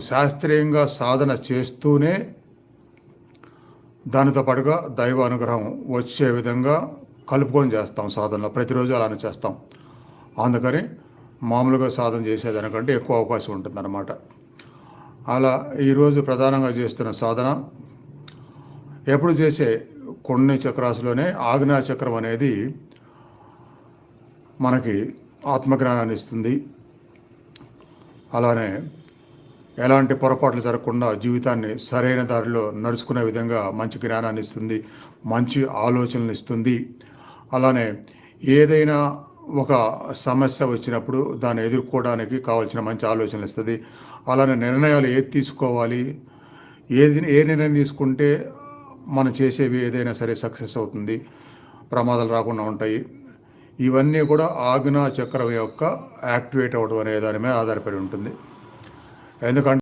శాస్త్రీయంగా సాధన చేస్తూనే దానితో పాటుగా దైవ అనుగ్రహం వచ్చే విధంగా కలుపుకొని చేస్తాం సాధనలో. ప్రతిరోజు అలానే చేస్తాం. అందుకని మామూలుగా సాధన చేసేదానికంటే ఎక్కువ అవకాశం ఉంటుందన్నమాట. అలా ఈరోజు ప్రధానంగా చేస్తున్న సాధన ఎప్పుడు చేసే కొన్ని చక్రాసులోనే ఆజ్ఞా చక్రం అనేది మనకి ఆత్మజ్ఞానాన్ని ఇస్తుంది. అలానే ఎలాంటి పొరపాట్లు జరగకుండా జీవితాన్ని సరైన దారిలో నడుచుకునే విధంగా మంచి జ్ఞానాన్ని ఇస్తుంది, మంచి ఆలోచనలు ఇస్తుంది. అలానే ఏదైనా ఒక సమస్య వచ్చినప్పుడు దాన్ని ఎదుర్కోవడానికి కావాల్సిన మంచి ఆలోచనలు ఇస్తుంది. అలానే నిర్ణయాలు ఏది తీసుకోవాలి, ఏ నిర్ణయం తీసుకుంటే మనం చేసేవి ఏదైనా సరే సక్సెస్ అవుతుంది, ప్రమాదాలు రాకుండా ఉంటాయి. ఇవన్నీ కూడా ఆజ్ఞా చక్రం యొక్క యాక్టివేట్ అవ్వడం అనే దాని మీద ఆధారపడి ఉంటుంది. ఎందుకంటే